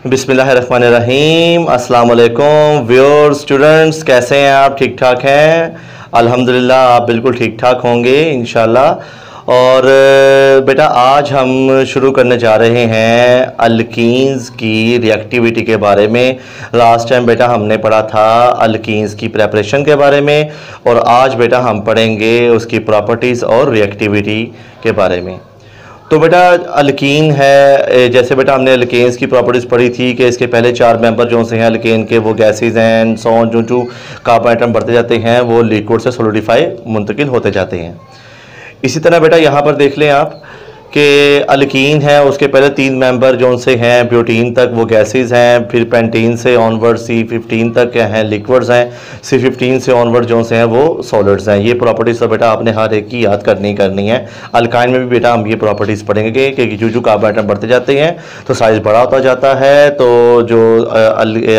बिस्मिल्लाहिर्रहमानिर्रहीम। अस्सलाम वालेकुम व्यूअर्स, स्टूडेंट्स, कैसे हैं आप? ठीक ठाक हैं? अल्हम्दुलिल्लाह आप बिल्कुल ठीक ठाक होंगे इंशाल्लाह। और बेटा आज हम शुरू करने जा रहे हैं अल्कीन्स की रिएक्टिविटी के बारे में। लास्ट टाइम बेटा हमने पढ़ा था अल्कीन्स की प्रेपरेशन के बारे में, और आज बेटा हम पढ़ेंगे उसकी प्रॉपर्टीज़ और रिएक्टिविटी के बारे में। तो बेटा अल्कीन है, जैसे बेटा हमने अल्केन्स की प्रॉपर्टीज़ पढ़ी थी कि इसके पहले 4 मेंबर जो से हैं अल्केन के, वो गैसेज हैं, सॉन जो कार्बन आइटम बढ़ते जाते हैं वो लिक्विड से सॉलिडिफाई मुंतकिल होते जाते हैं। इसी तरह बेटा यहाँ पर देख लें आप कि अल्कीन है, उसके पहले 3 मेंबर जो से हैं ब्यूटीन तक वो गैसेज हैं, फिर पेंटीन से ऑनवर्ड C15 तक हैं लिक्विड्स हैं, C15 से ऑनवर्ड जो से हैं वो सॉलिड्स हैं। ये प्रॉपर्टीज़ तो बेटा आपने हर एक की याद करनी है। अल्काइन में भी बेटा हम ये प्रॉपर्टीज़ पढ़ेंगे कि जो कार्बन आइटम बढ़ते जाते हैं तो साइज़ बड़ा होता जाता है, तो जो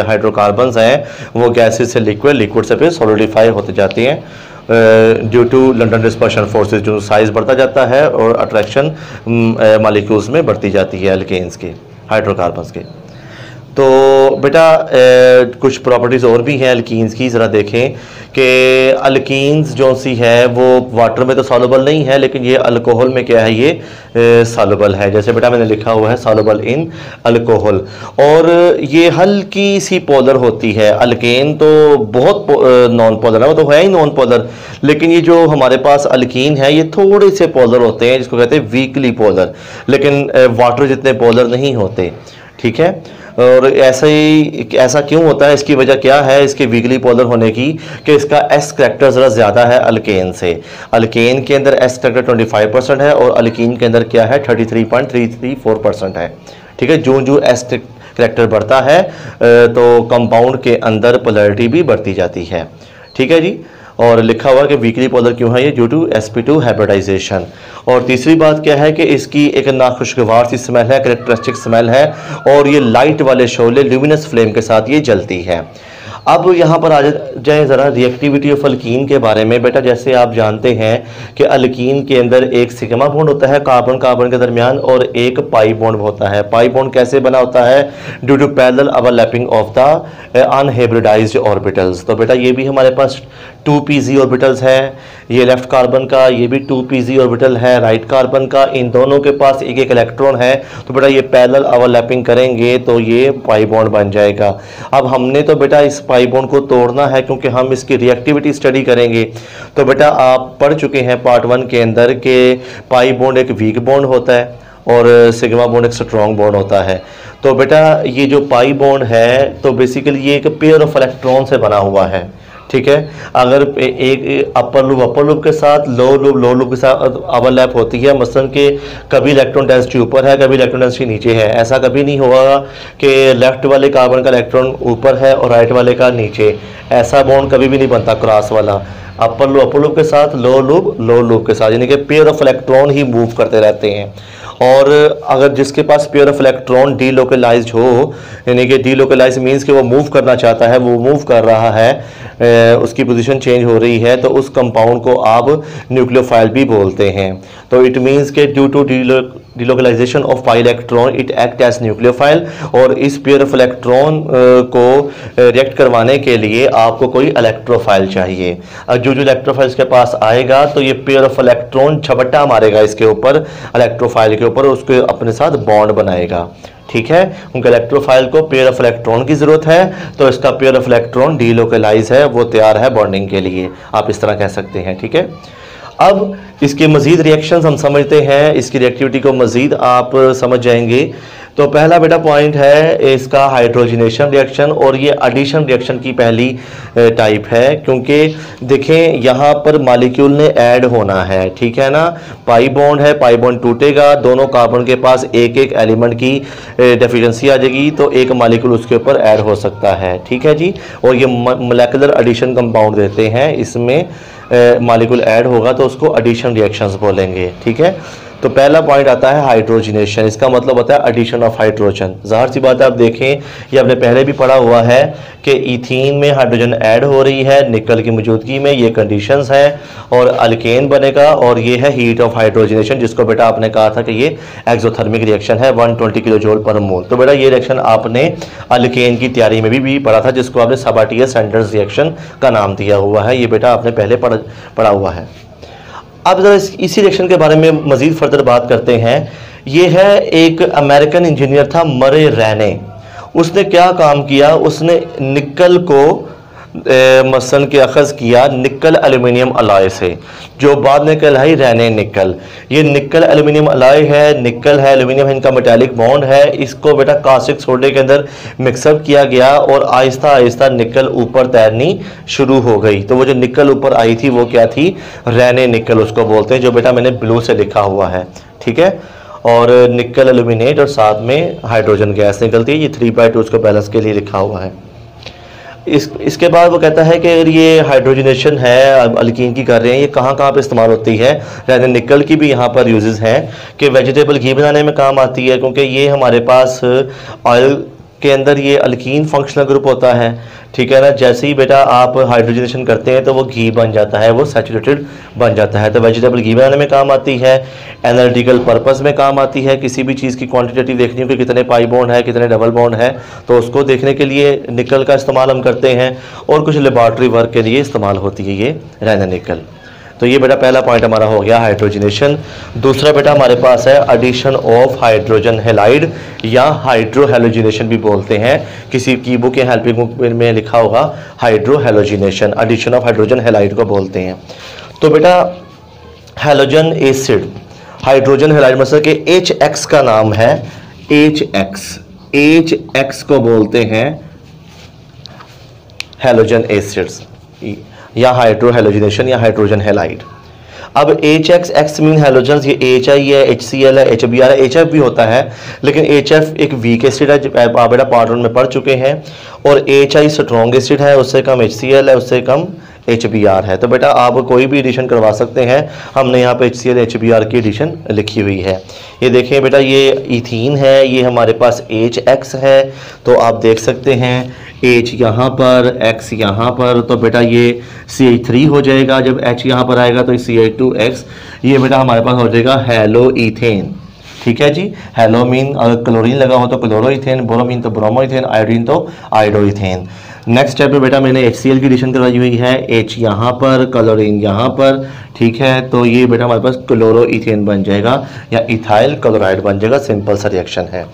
हाइड्रोकार्बन्स हैं वो गैसेज से लिक्विड से फिर सॉलिडिफाई होते जाते हैं due to London dispersion forces. जो साइज़ बढ़ता जाता है और अट्रैक्शन मॉलिक्यूल्स में बढ़ती जाती है अल्केन्स के, हाइड्रोकार्बन्स के। तो बेटा कुछ प्रॉपर्टीज़ और भी हैं अल्कीन्स की, ज़रा देखें कि अल्कीन्स जो सी है वो वाटर में तो सॉल्युबल नहीं है, लेकिन ये अल्कोहल में क्या है, ये सॉल्युबल है। जैसे बेटा मैंने लिखा हुआ है सॉल्युबल इन अल्कोहल, और ये हल्की सी पोलर होती है। अल्केन तो बहुत नॉन पोलर है, वो तो है ही नॉन पोलर, लेकिन ये जो हमारे पास अल्कीन है ये थोड़े से पोलर होते हैं, जिसको कहते हैं वीकली पोलर, लेकिन वाटर जितने पोलर नहीं होते। ठीक है, और ऐसा क्यों होता है, इसकी वजह क्या है इसके वीकली पोलर होने की, कि इसका एस करैक्टर ज़रा ज़्यादा है अल्केन से। अल्केन के अंदर एस करैक्टर 25% है और अल्कीन के अंदर क्या है 33.334% है। ठीक है, जो एस करैक्टर बढ़ता है तो कंपाउंड के अंदर पोलैरिटी भी बढ़ती जाती है। ठीक है जी, और लिखा हुआ कि वीकली पोलर क्यों है ये, ड्यू टू sp2 हाइब्रिडाइजेशन। और तीसरी बात क्या है कि इसकी एक नाखुशगवार सी स्मेल है, कैरेक्टरिस्टिक स्मेल है, और ये लाइट वाले शोले ल्यूमिनस फ्लेम के साथ ये जलती है। अब यहाँ पर आ जाए ज़रा रिएक्टिविटी ऑफ अल्कीन के बारे में। बेटा जैसे आप जानते हैं कि अल्कीन के अंदर एक सिग्मा बॉन्ड होता है कार्बन कार्बन के दरमियान, और एक पाई बॉन्ड होता है। पाई बॉन्ड कैसे बना होता है, due to parallel overlapping of the unhybridised orbitals. तो बेटा ये भी हमारे पास 2pz ऑर्बिटल्स है, ये लेफ्ट कार्बन का, ये भी 2pz ऑर्बिटल है राइट कार्बन का, इन दोनों के पास एक एक इलेक्ट्रॉन है। तो बेटा ये पैरेलल ओवरलैपिंग करेंगे तो ये पाई बॉन्ड बन जाएगा। अब हमने तो बेटा इस पाई बॉन्ड को तोड़ना है, क्योंकि हम इसकी रिएक्टिविटी स्टडी करेंगे। तो बेटा आप पढ़ चुके हैं पार्ट 1 के अंदर कि पाई बॉन्ड एक वीक बॉन्ड होता है और सिग्मा बॉन्ड एक स्ट्रॉन्ग बॉन्ड होता है। तो बेटा ये जो पाई बॉन्ड है तो बेसिकली ये एक पेयर ऑफ इलेक्ट्रॉन से बना हुआ है। ठीक है, अगर एक अपर लूप के साथ लोअर लूप के साथ ओवरलैप होती है, मसलन कि कभी इलेक्ट्रॉन डेंसिटी ऊपर है कभी इलेक्ट्रॉन डेंसिटी नीचे है, ऐसा कभी नहीं होगा कि लेफ्ट वाले कार्बन का इलेक्ट्रॉन ऊपर है और राइट वाले का नीचे, ऐसा बॉन्ड कभी भी नहीं बनता क्रॉस वाला। अपर लूप के साथ लोअर लूप के साथ, यानी कि pair of electron he move करते रहते हैं। और अगर जिसके पास पेयर ऑफ इलेक्ट्रॉन डीलोकलाइज्ड हो, यानी कि डीलोकलाइज मींस कि वो मूव करना चाहता है, वो मूव कर रहा है, उसकी पोजीशन चेंज हो रही है, तो उस कंपाउंड को आप न्यूक्लियोफाइल भी बोलते हैं। तो इट मींस के due to delocalisation of pi electron it act as nucleophile, और इस पेयर ऑफ इलेक्ट्रॉन को रिएक्ट करवाने के लिए आपको कोई इलेक्ट्रोफाइल चाहिए। जो इलेक्ट्रोफाइल के पास आएगा तो ये पेयर ऑफ इलेक्ट्रॉन झपट्टा मारेगा इसके ऊपर, इलेक्ट्रोफाइल के ऊपर, उसके अपने साथ बॉन्ड बनाएगा। ठीक है, उनके इलेक्ट्रोफाइल को पेयर ऑफ इलेक्ट्रॉन की जरूरत है, तो इसका पेयर ऑफ इलेक्ट्रॉन डीलोकलाइज है, वो तैयार है बॉन्डिंग के लिए, आप इस तरह कह सकते हैं। ठीक है, अब इसके मजीद रिएक्शंस हम समझते हैं, इसकी रिएक्टिविटी को मजीद आप समझ जाएंगे। तो पहला बेटा पॉइंट है इसका हाइड्रोजनेशन रिएक्शन, और ये एडिशन रिएक्शन की पहली टाइप है, क्योंकि देखें यहाँ पर मॉलिक्यूल ने ऐड होना है। ठीक है ना, पाई बॉन्ड है, पाई बॉन्ड टूटेगा, दोनों कार्बन के पास एक एक एलिमेंट की डेफिशिएंसी आ जाएगी, तो एक मॉलिक्यूल उसके ऊपर ऐड हो सकता है। ठीक है जी, और ये मोलेकुलर एडिशन कंपाउंड देते हैं, इसमें मॉलिक्यूल ऐड होगा तो उसको एडिशन रिएक्शंस बोलेंगे। ठीक है, तो पहला पॉइंट आता है हाइड्रोजनेशन, इसका मतलब होता है एडिशन ऑफ हाइड्रोजन। ज़ाहिर सी बात है, आप देखें ये आपने पहले भी पढ़ा हुआ है कि इथीन में हाइड्रोजन ऐड हो रही है निकल की मौजूदगी में, ये कंडीशंस हैं और अल्केन बनेगा, और ये है हीट ऑफ हाइड्रोजनेशन, जिसको बेटा आपने कहा था कि ये एक्सोथर्मिक रिएक्शन है 120 किलो जूल पर मोल। तो बेटा ये रिएक्शन आपने अल्केन की तैयारी में भी पढ़ा था, जिसको आपने सबाटियस-सैंडर्स रिएक्शन का नाम दिया हुआ है, ये बेटा आपने पहले पढ़ा हुआ है। अब जरा इसी रिएक्शन के बारे में मज़ीद फर्दर बात करते हैं। ये है एक अमेरिकन इंजीनियर था मरे रैने, उसने क्या काम किया, उसने निकल को मसन के अखज़ किया निकल एल्यूमिनियम अलॉय से, जो बाद में कहलाई रैने निकल। ये निकल एल्यूमिनियम अलॉय है, निकल है, एल्यूमिनियम है, इनका मेटालिक बॉन्ड है, इसको बेटा कास्टिक सोडे के अंदर मिक्सअप किया गया और आहिस्ता आहिस्ता निकल ऊपर तैरनी शुरू हो गई। तो वो जो निकल ऊपर आई थी वो क्या थी, रैने निकल उसको बोलते हैं, जो बेटा मैंने ब्लू से लिखा हुआ है, ठीक है। और निकल एल्यूमिनेट और साथ में हाइड्रोजन गैस निकलती है, ये 3/2 उसको बैलेंस के लिए लिखा हुआ है। इसके बाद वो कहता है कि ये हाइड्रोजनेशन है अल्कीन की कर रहे हैं, ये कहाँ कहाँ पे इस्तेमाल होती है। रैने निकल की भी यहाँ पर यूजेस हैं कि वेजिटेबल घी बनाने में काम आती है, क्योंकि ये हमारे पास ऑयल के अंदर ये अल्कीन फंक्शनल ग्रुप होता है, ठीक है ना। जैसे ही बेटा आप हाइड्रोजनेशन करते हैं तो वो घी बन जाता है, वो सैचुरेटेड बन जाता है। तो वेजिटेबल घी बनाने में काम आती है, एनालिटिकल पर्पस में काम आती है, किसी भी चीज़ की क्वांटिटेटिव देखनी हो कि कितने पाई बॉन्ड है, कितने डबल बॉन्ड है, तो उसको देखने के लिए निकल का इस्तेमाल हम करते हैं, और कुछ लेबॉर्ट्री वर्क के लिए इस्तेमाल होती है ये रैने निकल। तो ये बेटा पहला पॉइंट हमारा हो गया हाइड्रोजनेशन। दूसरा बेटा हमारे पास है एडिशन ऑफ हाइड्रोजन हैलाइड या हाइड्रोहेलोजिनेशन भी बोलते हैं, किसी की बुक या हेल्पिंग बुक में लिखा होगा hydrohalogenation, addition of hydrogen halide को बोलते हैं। तो बेटा हैलोजन एसिड, हाइड्रोजन हैलाइड मतलब कि HX का नाम है, HX को बोलते हैं हैलोजन एसिड्स या हाइड्रोहेलोजिनेशन या हाइड्रोजन हैलाइड। अब HX मीन हैलोजन्स, ये HI है, HCl है, HBr है, HF भी होता है, लेकिन HF एक वीक एसिड है, आप बेटा पार्ट 1 में पढ़ चुके हैं, और HI स्ट्रॉन्ग एसिड है, उससे कम HCl है, उससे कम HBr है। तो बेटा आप कोई भी एडिशन करवा सकते हैं, हमने यहाँ पे HCl HBr की एडिशन लिखी हुई है। ये देखें बेटा ये इथीन है, ये हमारे पास HX है, तो आप देख सकते हैं H यहाँ पर, X यहाँ पर, तो बेटा ये CH3 हो जाएगा, जब H यहाँ पर आएगा तो CH2X, ये बेटा हमारे पास हो जाएगा हेलो इथेन, ठीक है जी। हेलो मीन अगर क्लोरीन लगा हो तो क्लोरोइथेन, ब्रोमीन तो ब्रोमोइथेन, आयोडीन तो आयोडोइथेन। नेक्स्ट स्टेप में बेटा मैंने HCl की एडिशन करवाई हुई है, H यहाँ पर, क्लोरीन यहाँ पर, ठीक है। तो ये बेटा हमारे पास क्लोरोइथेन बन जाएगा या इथाइल क्लोराइड बन जाएगा, सिंपल सा रिएक्शन है।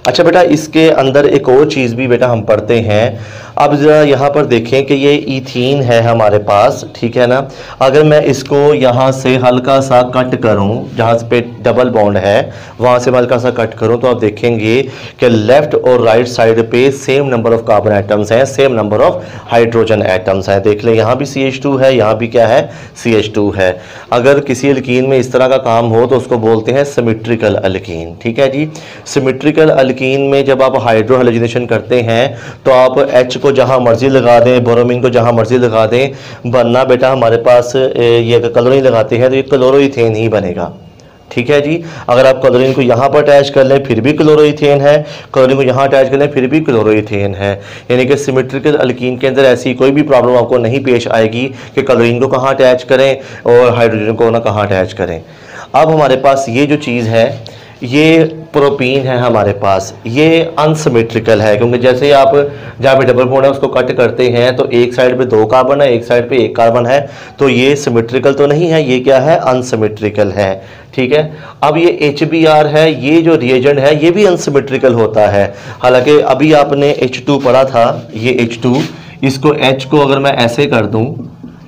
अच्छा बेटा इसके अंदर एक और चीज़ भी बेटा हम पढ़ते हैं। अब ज़रा यहाँ पर देखें कि ये इथीन है हमारे पास, ठीक है ना। अगर मैं इसको यहाँ से हल्का सा कट करूँ, जहाँ पे डबल बॉन्ड है वहाँ से मैं हल्का सा कट करूँ, तो आप देखेंगे कि लेफ़्ट और राइट साइड पे same number of carbon atoms हैं, same number of hydrogen atoms हैं। देख लें यहाँ भी CH2 है, यहाँ भी क्या है CH2 है। अगर किसी अल्कीन में इस तरह का काम हो तो उसको बोलते हैं सिमेट्रिकल अल्कीन, ठीक है जी। सिमेट्रिकल अल्कीन में जब आप हाइड्रोहेलोजिनेशन करते हैं तो आप H को जहाँ मर्जी लगा दें, ब्रोमीन को जहाँ मर्जी लगा दें, वरना बेटा हमारे पास ये क्लोरीन लगाते हैं तो ये क्लोरोइथेन ही बनेगा, ठीक है जी। अगर आप क्लोरीन को यहाँ पर अटैच कर लें फिर भी क्लोरोइथेन है, क्लोरीन को यहाँ अटैच कर लें फिर भी क्लोरोइथेन है। यानी कि सिमेट्रिकल अल्कीन के अंदर ऐसी कोई भी प्रॉब्लम आपको नहीं पेश आएगी कि क्लोरीन को कहाँ अटैच करें और हाइड्रोजन को ना कहाँ अटैच करें। अब हमारे पास ये जो चीज़ है, ये प्रोपीन है हमारे पास, ये अनसिमेट्रिकल है, क्योंकि जैसे आप जहाँ पे डबल बॉन्ड है उसको कट करते हैं तो एक साइड पे 2 कार्बन है, एक साइड पे 1 कार्बन है, तो ये सिमेट्रिकल तो नहीं है, ये क्या है अनसिमेट्रिकल है, ठीक है। अब ये HBr है, ये जो रिएजेंट है ये भी अनसिमेट्रिकल होता है। हालांकि अभी आपने H2 पढ़ा था, ये H2, इसको H को अगर मैं ऐसे कर दूं,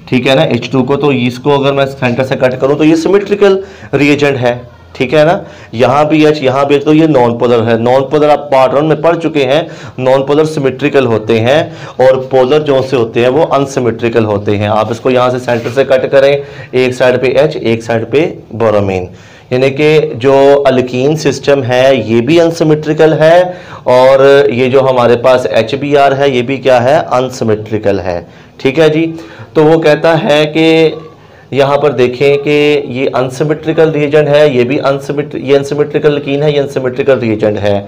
ठीक है ना, H2 को, तो इसको अगर मैं सेंटर से कट करूं तो ये सिमेट्रिकल रिएजेंट है, ठीक है ना। यहाँ भी H, यहाँ भी H, तो ये नॉन पोलर है। नॉन पोलर आप पार्ट 1 में पढ़ चुके हैं, नॉन पोलर सिमेट्रिकल होते हैं और पोलर जो से होते हैं वो अनसिमेट्रिकल होते हैं। आप इसको यहाँ से सेंटर से कट करें, एक साइड पे H, एक साइड पे ब्रोमीन, यानी कि जो अल्कीन सिस्टम है ये भी अनसिमेट्रिकल है और ये जो हमारे पास HBr है ये भी क्या है अनसिमेट्रिकल है, ठीक है जी। तो वो कहता है कि यहाँ पर देखें कि ये अनसिमेट्रिकल रिएजेंट है, ये भी अनसिमेट्रिकल एल्कीन है, ये अनसिमेट्रिकल रिएजेंट है।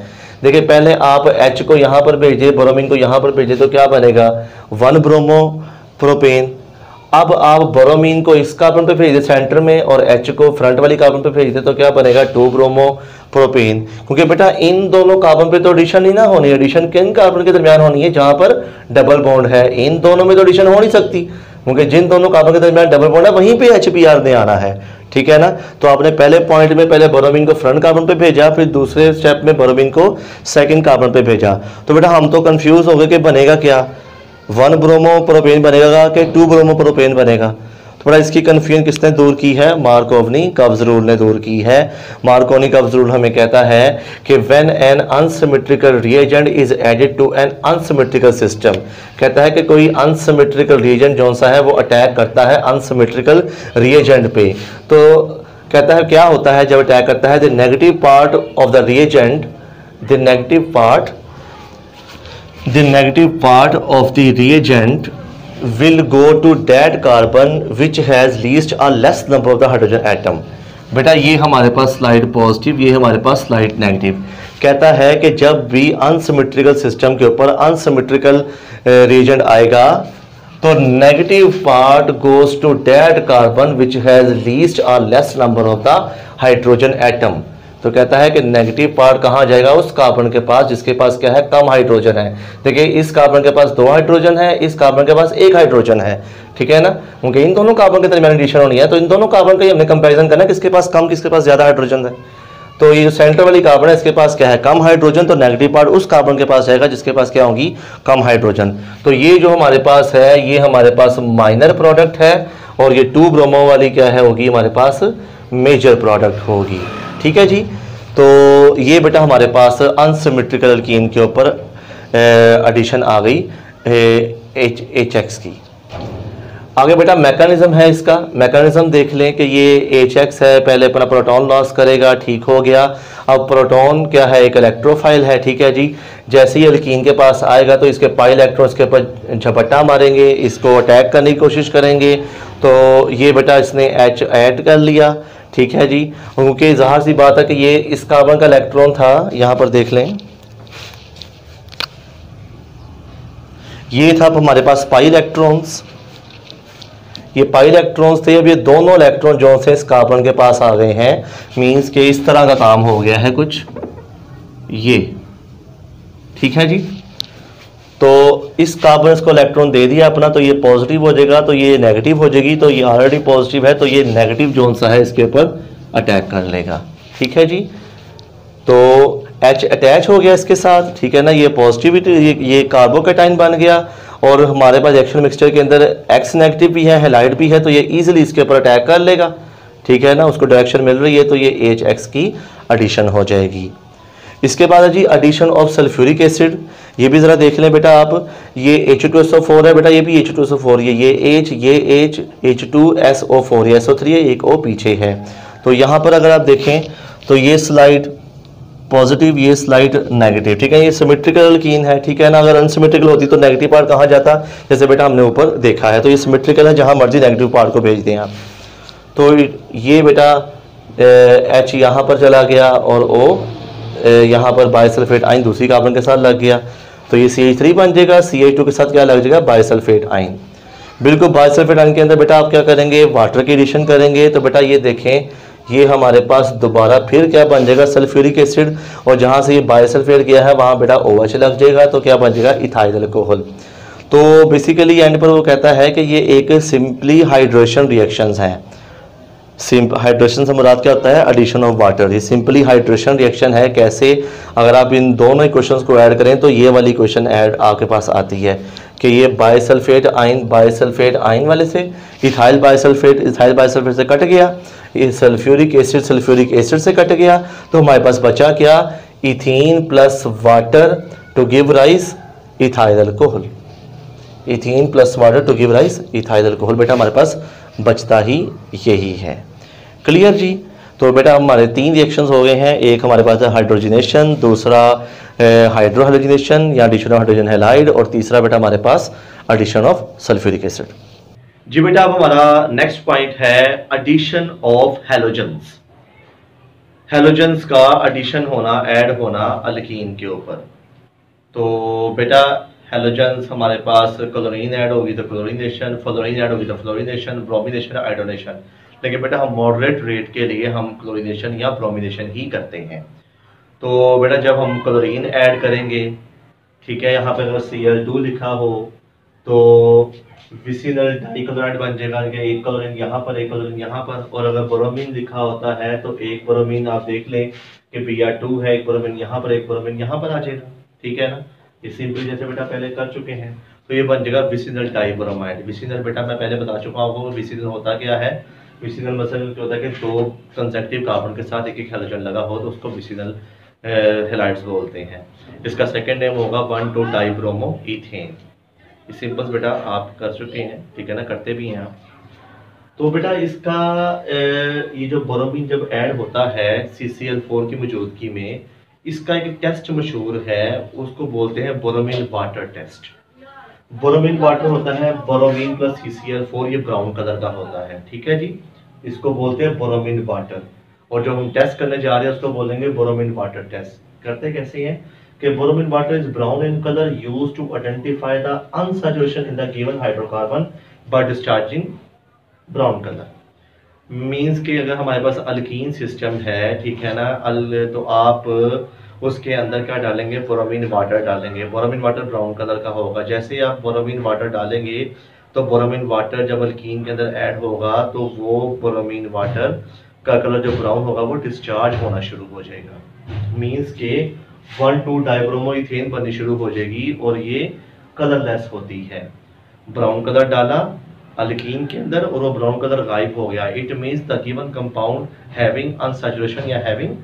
देखिए पहले आप H को यहाँ पर भेजिए, ब्रोमीन को यहाँ पर भेजिए तो क्या बनेगा 1 ब्रोमो प्रोपेन। अब आप ब्रोमीन को इस कार्बन पे भेज दे सेंटर में और H को फ्रंट वाली कार्बन पे भेज दे तो क्या बनेगा 2 ब्रोमो प्रोपेन। क्योंकि बेटा इन दोनों कार्बन पे तो एडिशन ही ना होनी है, एडिशन किन कार्बन के दरमियान होनी है जहां पर डबल बॉन्ड है, इन दोनों में तो एडिशन हो नहीं सकती क्योंकि जिन दोनों कार्बन के दरमियान डबल बॉन्ड है वहीं पे HBr ने आना है, ठीक है ना। तो आपने पहले पॉइंट में पहले ब्रोमीन को फ्रंट कार्बन पे भेजा, फिर दूसरे स्टेप में ब्रोमीन को सेकंड कार्बन पे भेजा। तो बेटा हम तो कंफ्यूज हो गए कि बनेगा क्या 1 ब्रोमो प्रोपेन बनेगा कि 2 ब्रोमो प्रोपेन बनेगा। थोड़ा इसकी कन्फ्यूजन किसने दूर की है, मार्कोवनी कब्ज रूल ने दूर की है। मार्कोवनी कब्ज रूल हमें कहता है कि when an unsymmetrical reagent is added to an unsymmetrical system, कहता है कि कोई अनसिमेट्रिकल रिएजेंट जो सा है वो अटैक करता है अनसिमेट्रिकल रिएजेंट पे। तो कहता है क्या होता है जब अटैक करता है, the negative part of the reagent, the negative part of the reagent will go to that carbon which has least or less number of the hydrogen atom। बेटा ये हमारे पास स्लाइड पॉजिटिव, ये हमारे पास स्लाइड नेगेटिव। कहता है कि जब भी अनसिमेट्रिकल सिस्टम के ऊपर अनसिमेट्रिकल रिएजेंट आएगा तो negative part goes to that carbon which has least और less number of the hydrogen atom. तो कहता है कि नेगेटिव पार्ट कहाँ जाएगा, उस कार्बन के पास जिसके पास क्या है कम हाइड्रोजन है। देखिए इस कार्बन के पास 2 हाइड्रोजन है, इस कार्बन के पास 1 हाइड्रोजन है, ठीक है ना। क्योंकि इन दोनों कार्बन के दरमियान एडिशन होनी है तो इन दोनों कार्बन का ही हमने कंपैरिजन करना है किसके पास कम किसके पास ज्यादा हाइड्रोजन है। तो ये जो सेंटर वाली कार्बन है इसके पास क्या है कम हाइड्रोजन, तो नेगेटिव पार्ट उस कार्बन के पास जाएगा जिसके पास क्या होगी कम हाइड्रोजन। तो ये जो हमारे पास है ये हमारे पास माइनर प्रोडक्ट है और ये 2 ब्रोमो वाली क्या है होगी हमारे पास मेजर प्रोडक्ट होगी, ठीक है जी। तो ये बेटा हमारे पास अनसिमेट्रिकल एल्कीन के ऊपर एडिशन आ गई HX की। आगे बेटा मैकेनिज्म है इसका, मैकेनिज्म देख लें कि ये HX है, पहले अपना प्रोटॉन लॉस करेगा, ठीक हो गया। अब प्रोटॉन क्या है एक इलेक्ट्रोफाइल है, ठीक है जी। जैसे ही एल्कीन के पास आएगा तो इसके पाई इलेक्ट्रॉन्स के ऊपर झपट्टा मारेंगे, इसको अटैक करने की कोशिश करेंगे। तो ये बेटा इसने H ऐड कर लिया, ठीक है जी। क्योंकि ज़ाहिर सी बात है कि ये इस कार्बन का इलेक्ट्रॉन था, यहाँ पर देख लें ये था हमारे पास पाई इलेक्ट्रॉन्स, ये पाई इलेक्ट्रॉन्स थे। अब ये दोनों इलेक्ट्रॉन जो से इस कार्बन के पास आ गए हैं, मींस के इस तरह का काम हो गया है कुछ ये, ठीक है जी। तो इस कार्बन को इलेक्ट्रॉन दे दिया अपना, तो ये पॉजिटिव हो जाएगा, तो ये नेगेटिव हो जाएगी, तो ये ऑलरेडी पॉजिटिव है तो ये नेगेटिव जोन सा है इसके ऊपर अटैक कर लेगा, ठीक है जी। तो H अटैच हो गया इसके साथ, ठीक है ना। ये पॉजिटिविटी ये कार्बोकैटाइन बन गया और हमारे पास रिएक्शन मिक्सचर के अंदर X नेगेटिव भी है, हैलाइड भी है, तो ये इजीली इसके ऊपर अटैक कर लेगा, ठीक है ना। उसको डायरेक्शन मिल रही है तो ये HX की एडिशन हो जाएगी। इसके बाद है जी एडिशन ऑफ सल्फ्यूरिक एसिड, ये भी ज़रा देख लें बेटा आप। ये H2SO4 है बेटा, ये भी H2SO4, ये H, ये H, H2SO4, ये SO3 है, एक O पीछे है। तो यहाँ पर अगर आप देखें तो ये स्लाइड पॉजिटिव, ये स्लाइड नेगेटिव, ठीक है। ये सिमेट्रिकल एल्कीन है, ठीक है ना। अगर अनसिमेट्रिकल होती तो नेगेटिव पार्ट कहाँ जाता, जैसे बेटा हमने ऊपर देखा है। तो ये सिमेट्रिकल है, जहाँ मर्जी नेगेटिव पार्ट को भेज दें आप। तो ये बेटा H यहाँ पर चला गया और O यहाँ पर बाइसल्फेट आयन दूसरी कार्बन के साथ लग गया, तो ये CH3 बन जाएगा। CH2 के साथ क्या लग जाएगा बाइसल्फेट आयन। बिल्कुल बाइसल्फेट आयन के अंदर बेटा आप क्या करेंगे वाटर की एडिशन करेंगे। तो बेटा ये देखें ये हमारे पास दोबारा फिर क्या बन जाएगा सल्फ्यूरिक एसिड, और जहाँ से ये बाइसल्फेट गया है वहाँ बेटा OH लग जाएगा, तो क्या बन जाएगा इथाइल अल्कोहल। तो बेसिकली एंड पर वो कहता है कि ये एक सिंपली हाइड्रेशन रिएक्शंस हैं। हाइड्रेशन से मुराद क्या होता है एडिशन ऑफ वाटर, ये सिंपली हाइड्रेशन रिएक्शन है। कैसे, अगर आप इन दोनों इक्वेशंस को ऐड करें तो ये वाली इक्वेशन ऐड आपके पास आती है कि ये बाइसल्फेट आयन वाले से इथाइल बाइसल्फेट से कट गया, ये सल्फ्यूरिक एसिड से कट गया, तो हमारे पास बचा क्या ethene plus water to give rise ethyl alcohol, ethene plus water to give rise ethyl alcohol. बेटा हमारे पास बचता ही यही है। क्लियर जी। तो बेटा हमारे 3 रिएक्शंस हो गए हैं, एक हमारे पास है हाइड्रोजनेशन, दूसरा हाइड्रोहाइड्रोजनेशन या एडिशन ऑफ हाइड्रोजन हैलाइड, और तीसरा बेटा हमारे पास एडिशन ऑफ सल्फ्यूरिक एसिड। जी बेटा, अब हमारा नेक्स्ट पॉइंट है एडिशन ऑफ हैलोजेंस। हैलोजेंस का एडिशन होना, ऐड होना अल्कीन के ऊपर। तो बेटा हैलोजेंस हमारे पास क्लोरीन ऐड होगी तो क्लोरीनेशन, फ्लोरीन ऐड होगी तो फ्लोरीनेशन, ब्रोमिनेशन, आयोडोनेशन। लेकिन बेटा हम मॉडरेट रेट के लिए हम क्लोरीनेशन या ब्रोमिनेशन ही करते हैं। तो बेटा जब हम क्लोरीन ऐड करेंगे, ठीक है, यहाँ पे अगर Cl2 लिखा हो तो विसिनल डाइक्लोराइड बन जाएगा कि एक क्लोरीन यहाँ पर, एक क्लोरीन यहाँ पर। और अगर ब्रोमीन लिखा होता है तो एक ब्रोमीन आप देख लें कि Br2 है, एक ब्रोमीन यहाँ पर, एक ब्रोमीन यहाँ पर आ जाएगा। ठीक है ना, ये सिंपल जैसे बेटा पहले कर चुके हैं। तो ये बन जाएगा विसिनल डाइब्रोमाइड। विसिनल बेटा मैं पहले बता चुका हूँ, विसिनल होता क्या है। विसिनल मतलब क्या होता है कि दो कंसेक्टिव कार्बन के साथ एक एक हैलोजन लगा हो तो उसको विसिनल हैलाइड्स बोलते हैं। इसका सेकंड नेम होगा 1,2 डाइब्रोमो इथेन। सिंपल बेटा आप कर चुके हैं, ठीक है ना, करते भी हैं आप। तो बेटा इसका ये जो बोरोमीन जब ऐड होता है CCl4 की मौजूदगी में, इसका एक टेस्ट मशहूर है, उसको बोलते हैं बोरोमीन वाटर टेस्ट। बोरोमीन वाटर होता है बोरोमीन प्लस CCl4, ये ब्राउन कलर का होता है। ठीक है जी, इसको बोलते हैं बोरोमीन वाटर। और जो हम टेस्ट करने जा रहे हैं उसको बोलेंगे बोरोमीन वाटर टेस्ट। करते कैसे हैं कि bromine water is brown in colour, used to identify the unsaturation in the given hydrocarbon by discharging brown colour. Means कि अगर हमारे पास अल्कीन सिस्टम है, ठीक है ना, तो आप उसके अंदर क्या डालेंगे, बोरोमीन वाटर डालेंगे। बोरोमीन वाटर ब्राउन कलर का होगा। जैसे ही आप बोरोमीन वाटर डालेंगे तो बोरोमीन वाटर जब अल्कीन के अंदर ऐड होगा तो वो बोरोमीन वाटर का कलर जो ब्राउन होगा वो डिस्चार्ज होना शुरू हो जाएगा। मींस के 1,2 डाइब्रोमो इथेन बननी शुरू हो जाएगी और ये कलरलेस होती है। ब्राउन कलर डाला अल्कीन के अंदर और वो ब्राउन कलर गायब हो गया। It means the given compound having unsaturation या हैविंग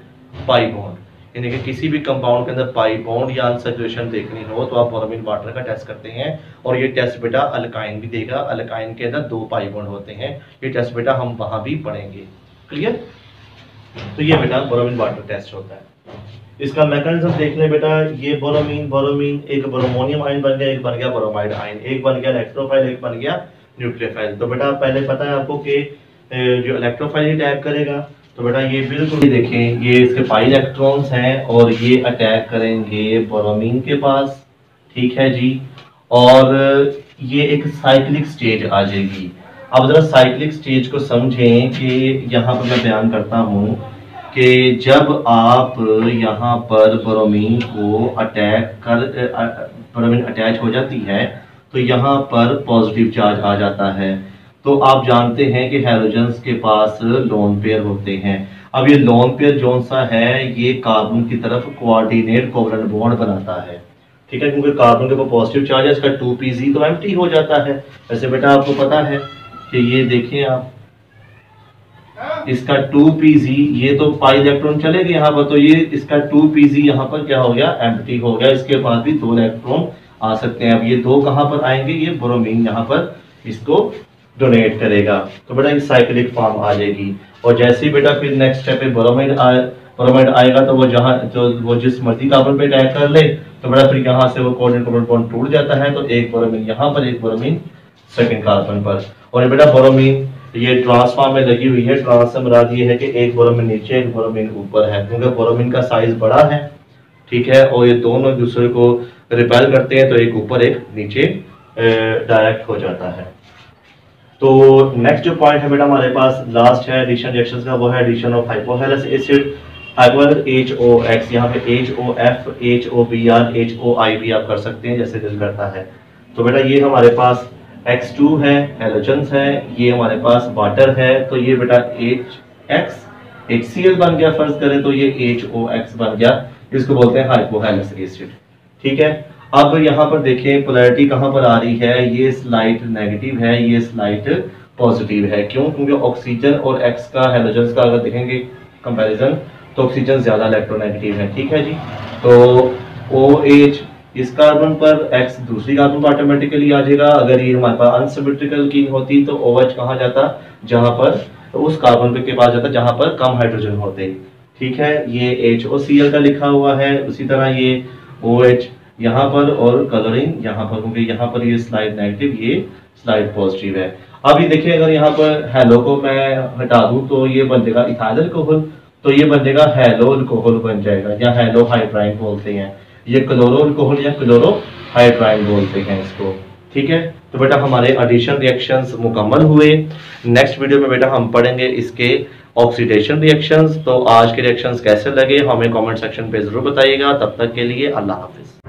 पाई बॉन्ड, यानी कि किसी भी कंपाउंड के अंदर पाई बॉन्ड या अनसैचुरेशन देखनी हो तो आप बोरोमीन वाटर का टेस्ट करते हैं। और ये टेस्ट बेटा अल्काइन भी देगा। अल्काइन के अंदर 2 पाई बॉन्ड होते हैं। ये टेस्ट बेटा हम वहां भी पढ़ेंगे। क्लियर? तो ये बेटा बोरोमीन वाटर टेस्ट होता है। इसका मैकेनिज्म देख लें बेटा। ये बोरोमीन एक बोरोमोनियम आयन बन गया, एक बन गया बोरोमाइड आयन, एक बन गया इलेक्ट्रोफाइल, एक बन गया न्यूक्लियोफाइल। तो बेटा पहले पता है आपको कि जो इलेक्ट्रोफाइल अटैक करेगा, तो बेटा ये बिल्कुल देखें, ये इसके पाई इलेक्ट्रॉन्स हैं और ये अटैक करेंगे बोरोमीन के पास। ठीक है जी, और ये एक साइक्लिक स्टेज आ जाएगी। अब जरा साइक्लिक स्टेज को समझें कि यहाँ पर मैं बयान करता हूँ कि जब आप यहाँ पर बोरोमीन को बोरोमीन अटैच हो जाती है तो यहाँ पर पॉजिटिव चार्ज आ जाता है। तो आप जानते हैं कि हैलोजेंस के पास लोन पेयर होते हैं। अब ये लोन पेयर जो सा है ये कार्बन की तरफ कोऑर्डिनेट कोवलेंट बॉन्ड बनाता है। ठीक है, क्योंकि कार्बन के ऊपर पॉजिटिव चार्ज है, इसका 2pz तो एम्प्टी हो जाता है। वैसे बेटा आपको पता है कि ये देखें आप, इसका 2pz, ये तो पाई इलेक्ट्रॉन चले गए यहाँ पर, तो ये इसका 2pz यहाँ पर क्या हो गया, एम्प्टी हो गया। इसके पास भी 2 इलेक्ट्रॉन आ सकते हैं। अब ये 2 कहाँ पर आएंगे, ये बोरोमीन यहाँ पर इसको डोनेट करेगा। तो बेटा ये साइक्लिक फॉर्म आ जाएगी। और जैसे ही बेटा फिर नेक्स्ट स्टेप पे बोरोमाइड आएगा तो वो जहाँ वो जिस मर्जी कार्बन पे अटैक कर ले तो बेटा फिर यहाँ से वो कोवलेंट बॉन्ड टूट जाता है। तो एक बोरोमीन यहाँ पर, एक बोरोमीन सेकंड कार्बन पर। और ये बेटा बोरोमीन ये ट्रांसफॉर्म में लगी हुई है। ट्रांस से मुराद ये है कि एक बोरोमीन नीचे, एक बोरोमीन ऊपर है, क्योंकि बोरोमीन का साइज बड़ा है। ठीक है, और ये दोनों एक दूसरे को रिपेल करते हैं, तो एक ऊपर एक नीचे डायरेक्ट हो जाता है। तो नेक्स्ट जो पॉइंट है बेटा हमारे पास लास्ट है एडिशन रिएक्शंस का, वो है addition of hypohalous acid. Hypohalous HOX, यहाँ पे HOF, HOBr, HOI भी आप कर सकते हैं जैसे दिल करता है। तो बेटा ये हमारे पास X2 है, हैलोजेंस है, ये हमारे पास वाटर है। तो ये बेटा HX HCl बन गया, फर्ज करें तो ये HOX बन गया, इसको बोलते हैं हाइपोहेलस एसिड। ठीक है, अब यहाँ पर देखें पोलैरिटी कहाँ पर आ रही है, ये स्लाइड नेगेटिव है, ये स्लाइड पॉजिटिव है। क्यों? क्योंकि ऑक्सीजन और X का हैलोजेंस का अगर देखेंगे कंपैरिजन तो ऑक्सीजन ज्यादा इलेक्ट्रोनेगेटिव है। ठीक है जी, तो OH इस कार्बन पर, X दूसरी कार्बन पर ऑटोमेटिकली आ जाएगा। अगर ये हमारे पास अनसिमेट्रिकल की होती तो OH कहाँ जाता, जहां पर तो उस कार्बन पे के पास जाता जहां पर कम हाइड्रोजन होते। ठीक है, ये HOCl का लिखा हुआ है। उसी तरह ये OH यहाँ पर और क्लोरीन यहाँ पर, क्योंकि यहाँ पर ये स्लाइड नेगेटिव, ये स्लाइड पॉजिटिव है। अभी देखिए अगर यहाँ पर हेलो को मैं हटा दूं तो ये बन जाएगा इथाइल अल्कोहल, तो ये बन जाएगा हेलो अल्कोहल बन जाएगा, या हेलो हाइड्राइन बोलते हैं, ये क्लोरो अल्कोहल या क्लोरो हाइड्राइन बोलते हैं इसको। ठीक है, तो बेटा हमारे एडिशन रिएक्शंस मुकम्मल हुए। नेक्स्ट वीडियो में बेटा हम पढ़ेंगे इसके ऑक्सीडेशन रिएक्शंस। तो आज के रिएक्शंस कैसे लगे हमें कमेंट सेक्शन पे जरूर बताइएगा। तब तक के लिए अल्लाह हाफिज।